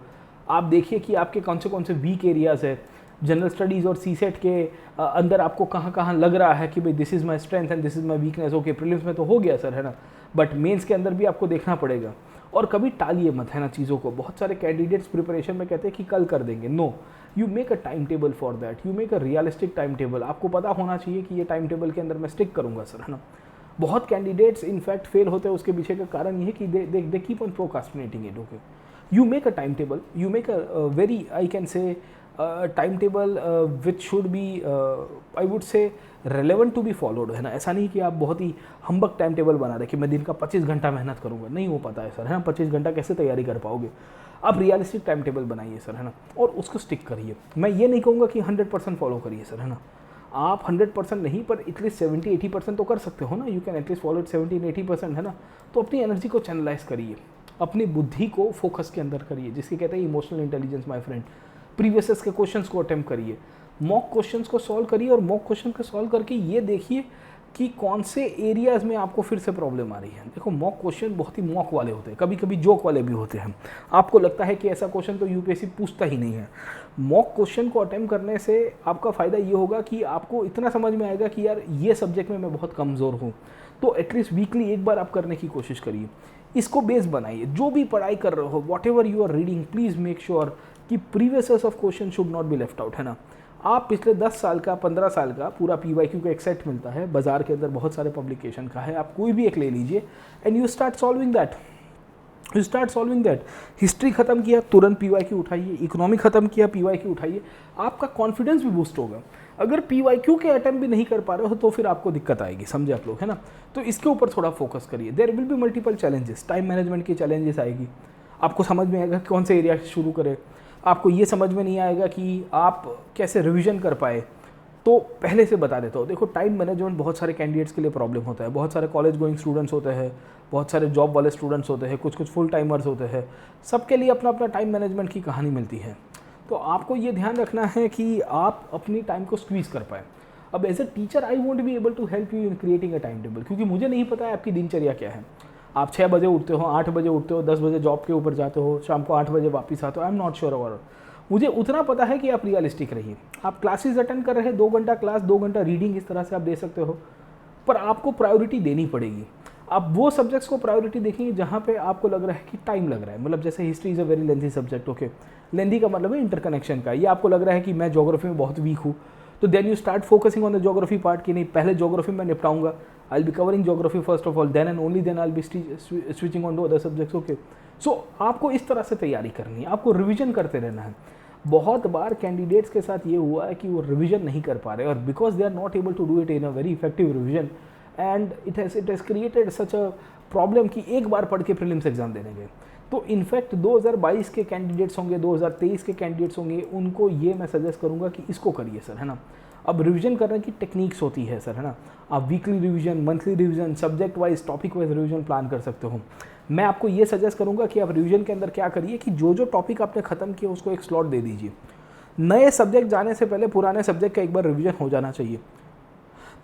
आप देखिए कि आपके कौन से वीक एरियाज़ है जनरल स्टडीज़ और सीसेट के अंदर, आपको कहाँ कहाँ लग रहा है कि भाई this is my strength and this is my weakness. Okay, prelims में तो हो गया सर, है ना, बट मेंस के अंदर भी आपको देखना पड़ेगा। और कभी टालिए मत, है ना, चीज़ों को। बहुत सारे कैंडिडेट्स प्रिपरेशन में कहते हैं कि कल कर देंगे। No, you make a time table for that, you make a realistic time table. आपको पता होना चाहिए कि ये टाइम टेबल के अंदर मैं स्टिक करूँगा सर, है ना। बहुत कैंडिडेट्स इनफैक्ट फेल होते हैं, उसके पीछे का कारण ये है कि they keep on procrastinating it. Okay, you make a timetable, you make a very, I can say, timetable which should be, I would say, relevant to be followed, है ना। ऐसा नहीं कि आप बहुत ही हम्बक टाइम टेबल बना रहे कि मैं दिन का 25 घंटा मेहनत करूँगा, नहीं हो पाता है सर, है ना। 25 घंटा कैसे तैयारी कर पाओगे। आप रियलिस्टिक टाइम टेबल बनाइए सर, है ना, और उसको स्टिक करिए। मैं ये नहीं कहूँगा कि 100% फॉलो करिए सर, है ना। आप 100% नहीं, पर एटलीस्ट 70-80% तो कर सकते हो ना। You can at least follow it 70-80%, है ना। तो अपनी एनर्जी को चैनलाइज करिए, अपनी बुद्धि को फोकस के अंदर करिए, जिसके कहते हैं emotional intelligence my friend. Previous के क्वेश्चंस को अटेम्प्ट करिए, मॉक क्वेश्चंस को सॉल्व करिए, और मॉक क्वेश्चन को सॉल्व करके ये देखिए कि कौन से एरियाज़ में आपको फिर से प्रॉब्लम आ रही है। देखो मॉक क्वेश्चन बहुत ही मॉक वाले होते हैं, कभी कभी जोक वाले भी होते हैं। आपको लगता है कि ऐसा क्वेश्चन तो यूपीएससी पूछता ही नहीं है। मॉक क्वेश्चन को अटेम्प्ट करने से आपका फ़ायदा ये होगा कि आपको इतना समझ में आएगा कि यार ये सब्जेक्ट में मैं बहुत कमज़ोर हूँ, तो एटलीस्ट वीकली एक बार आप करने की कोशिश करिए। इसको बेस बनाइए। जो भी पढ़ाई कर रहे हो, whatever you are reading, please make sure कि previous of question should not be left out, है ना। आप पिछले 10 साल का 15 साल का पूरा PYQ का एक सेट मिलता है बाजार के अंदर, बहुत सारे पब्लिकेशन का है, आप कोई भी एक ले लीजिए and you start solving that. History खत्म किया तुरंत PYQ उठाइए, इकोनॉमी खत्म किया PYQ उठाइए, आपका कॉन्फिडेंस भी बूस्ट होगा। अगर PYQ के अटेम्प्ट भी नहीं कर पा रहे हो तो फिर आपको दिक्कत आएगी, समझे आप लोग, है ना। तो इसके ऊपर थोड़ा फोकस करिए। There will be multiple challenges, time management की चैलेंजेस आएगी, आपको समझ में आएगा कौन से एरिया से शुरू करें। आपको ये समझ में नहीं आएगा कि आप कैसे रिवीजन कर पाए, तो पहले से बता देता हूँ। देखो टाइम मैनेजमेंट बहुत सारे कैंडिडेट्स के लिए प्रॉब्लम होता है, बहुत सारे कॉलेज गोइंग स्टूडेंट्स होते हैं, बहुत सारे जॉब वाले स्टूडेंट्स होते हैं, कुछ फुल टाइमर्स होते हैं, सबके लिए अपना अपना टाइम मैनेजमेंट की कहानी मिलती है। तो आपको ये ध्यान रखना है कि आप अपनी टाइम को स्क्वीज़ कर पाए। अब as a teacher I won't be able to help you in creating a time table, क्योंकि मुझे नहीं पता है आपकी दिनचर्या क्या है। आप 6 बजे उठते हो, 8 बजे उठते हो, 10 बजे जॉब के ऊपर जाते हो, शाम को 8 बजे वापस आते हो, आई एम नॉट श्योर अबाउट। मुझे उतना पता है कि आप रियलिस्टिक रहिए। आप क्लासेस अटेंड कर रहे हैं, 2 घंटा क्लास, 2 घंटा रीडिंग, इस तरह से आप दे सकते हो, पर आपको प्रायोरिटी देनी पड़ेगी। आप वो सब्जेक्ट्स को प्रायोरिटी देखेंगे जहाँ पे आपको लग रहा है कि टाइम लग रहा है। मतलब जैसे history is a very lengthy subject, okay, lengthy का मतलब है इंटरकनेक्शन का। ये आपको लग रहा है कि मैं ज्योग्राफी में बहुत वीक हूँ, तो then you start focusing on the geography part, कि नहीं पहले ज्योग्राफी में निपटाऊंगा, I will be covering geography first of all, then and only then I will be switching on to other subjects, okay. So आपको इस तरह से तैयारी करनी है, आपको रिविजन करते रहना है। बहुत बार कैंडिडेट्स के साथ ये हुआ है कि वो रिविजन नहीं कर पा रहे, और because they are not able to do it in a very effective revision, and it has created such a problem कि एक बार पढ़ के प्रीलिम्स एग्जाम देने गए। तो इनफैक्ट 2022 के कैंडिडेट्स होंगे, 2023 के कैंडिडेट्स होंगे, उनको ये मैं सजेस्ट करूँगा कि इसको करिए सर, है ना। अब रिवीजन करने की टेक्निक्स होती है सर, है ना। आप weekly revision, monthly revision, subject wise, topic wise revision plan कर सकते हो। मैं आपको ये सजेस्ट करूँगा कि आप रिवीजन के अंदर क्या करिए कि जो जो टॉपिक आपने ख़त्म किया उसको एक स्लॉट दे दीजिए। नए सब्जेक्ट जाने से पहले पुराने सब्जेक्ट का एक बार रिवीजन हो जाना चाहिए।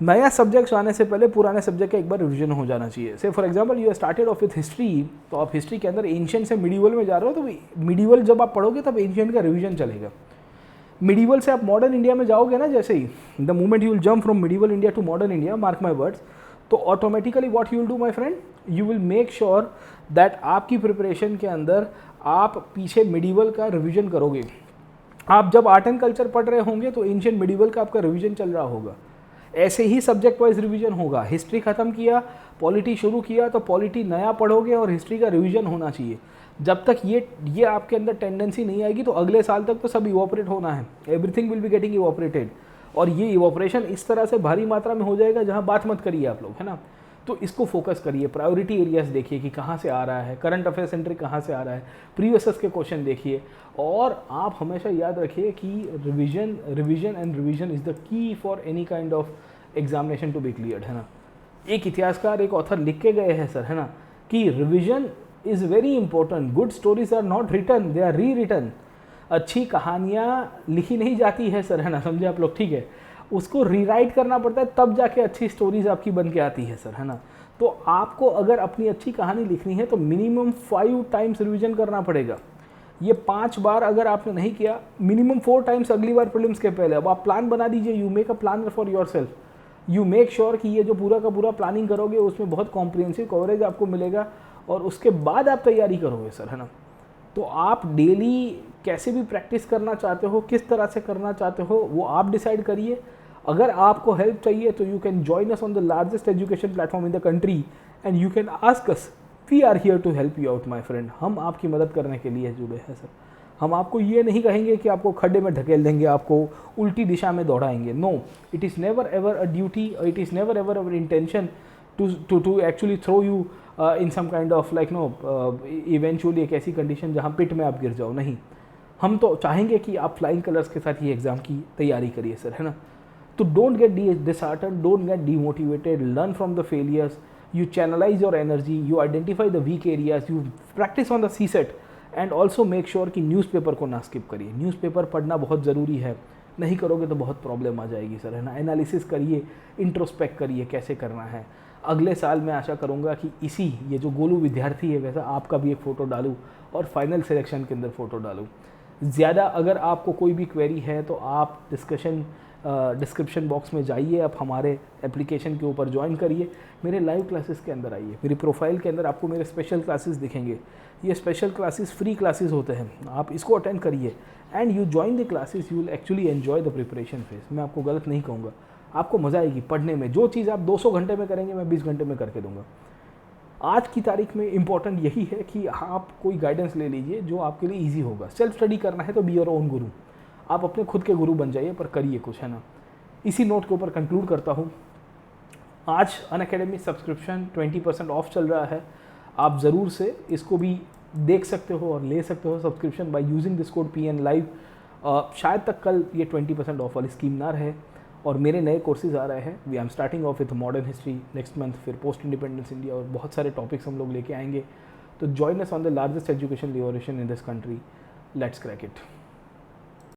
नया सब्जेक्ट आने से पहले पुराने सब्जेक्ट का एक बार रिवीजन हो जाना चाहिए। से for example you started off with history, तो आप हिस्ट्री के अंदर एंशिएंट से मिडीवल में जा रहे हो, तो मिडीवल जब आप पढ़ोगे तब एंशिएंट का रिवीजन चलेगा। मिडीवल से आप मॉडर्न इंडिया में जाओगे ना, जैसे ही the moment you will jump from medieval India to modern India, mark my words, तो automatically what you will do my friend, you will make sure that आपकी प्रिपरेशन के अंदर आप पीछे मिडीवल का रिवीजन करोगे। आप जब आर्ट एंड कल्चर पढ़ रहे होंगे तो एंशिएंट मिडीवल का आपका रिवीजन चल रहा होगा। ऐसे ही सब्जेक्ट वाइज रिवीजन होगा। हिस्ट्री खत्म किया, पॉलिटी शुरू किया, तो पॉलिटी नया पढ़ोगे और हिस्ट्री का रिवीजन होना चाहिए। जब तक ये आपके अंदर टेंडेंसी नहीं आएगी तो अगले साल तक तो सब इवोपरेट होना है, everything will be getting evaporated. और ये इवोपरेशन इस तरह से भारी मात्रा में हो जाएगा जहाँ बात मत करिए आप लोग, है ना। तो इसको फोकस करिए, प्रायोरिटी एरियाज देखिए कि कहाँ से आ रहा है, करंट अफेयर सेंट्रिक कहाँ से आ रहा है, प्रीवियस के क्वेश्चन देखिए। और आप हमेशा याद रखिए कि revision is the key for any kind of examination to be cleared, है ना। एक इतिहासकार, एक ऑथर लिख के गए हैं सर, है ना, कि revision is very important. Good stories are not written, they are rewritten. अच्छी कहानियाँ लिखी नहीं जाती है सर, है ना, समझे आप लोग, ठीक है। उसको रीराइट करना पड़ता है, तब जाके अच्छी स्टोरीज आपकी बन के आती है सर, है ना। तो आपको अगर अपनी अच्छी कहानी लिखनी है तो मिनिमम 5 टाइम्स रिविजन करना पड़ेगा। ये 5 बार अगर आपने नहीं किया, मिनिमम 4 टाइम्स अगली बार प्रीलिम्स के पहले। अब आप प्लान बना दीजिए, you make a plan for your self, you make sure कि ये जो पूरा का पूरा प्लानिंग करोगे उसमें बहुत कॉम्प्रिहेंसिव कवरेज आपको मिलेगा, और उसके बाद आप तैयारी करोगे सर, है ना। तो आप डेली कैसे भी प्रैक्टिस करना चाहते हो, किस तरह से करना चाहते हो, वो आप डिसाइड करिए। अगर आपको हेल्प चाहिए तो you can join us on the largest education platform in the country and you can ask us, we are here to help you out my friend. हम आपकी मदद करने के लिए जुड़े हैं सर। हम आपको ये नहीं कहेंगे कि आपको खड्डे में ढकेल देंगे, आपको उल्टी दिशा में दौड़ाएंगे। No, it is never ever a duty, it is never ever our intention to actually throw you in some kind of like no eventually एक ऐसी कंडीशन जहाँ पिट में आप गिर जाओ। नहीं, हम तो चाहेंगे कि आप फ्लाइंग कलर्स के साथ ये एग्ज़ाम की तैयारी करिए सर, है ना। तो don't get disheartened, don't get demotivated, learn from the failures, you channelize your energy, you identify the weak areas, you practice on the CSET, and also make sure कि न्यूज़पेपर को ना skip करिए। Newspaper पढ़ना बहुत ज़रूरी है। नहीं करोगे तो बहुत प्रॉब्लम आ जाएगी सर, है ना। एनालिसिस करिए, इंट्रोस्पेक्ट करिए कैसे करना है। अगले साल मैं आशा करूँगा कि ये जो गोलू विद्यार्थी है वैसा आपका भी एक फ़ोटो डालूँ और फाइनल सिलेक्शन के अंदर फ़ोटो डालूँ। ज़्यादा अगर आपको कोई भी क्वेरी है तो आप डिस्क्रिप्शन बॉक्स में जाइए, आप हमारे एप्लीकेशन के ऊपर ज्वाइन करिए, मेरे लाइव क्लासेस के अंदर आइए। मेरी प्रोफाइल के अंदर आपको मेरे स्पेशल क्लासेस दिखेंगे। ये स्पेशल क्लासेस फ्री क्लासेस होते हैं, आप इसको अटेंड करिए and you join the classes, you will actually enjoy the preparation phase. मैं आपको गलत नहीं कहूँगा, आपको मज़ा आएगी पढ़ने में। जो चीज़ आप 200 घंटे में करेंगे मैं 20 घंटे में करके दूंगा। आज की तारीख में इम्पॉर्टेंट यही है कि आप कोई गाइडेंस ले लीजिए जो आपके लिए ईजी होगा। सेल्फ स्टडी करना है तो बी योर ओन गुरु, आप अपने खुद के गुरु बन जाइए, पर करिए कुछ, है ना। इसी नोट के ऊपर कंक्लूड करता हूँ। आज अनअकैडमी सब्सक्रिप्शन 20% ऑफ चल रहा है, आप ज़रूर से इसको भी देख सकते हो और ले सकते हो subscription by using this code PN Live। शायद तक कल ये 20% ऑफ वाली स्कीम ना रहे। और मेरे नए कोर्सेज आ रहे हैं, we I am starting off with modern history next month, फिर पोस्ट इंडिपेंडेंस इंडिया और बहुत सारे टॉपिक्स हम लोग लेके आएंगे। तो join us on the largest education liberation in this country, let's crack it.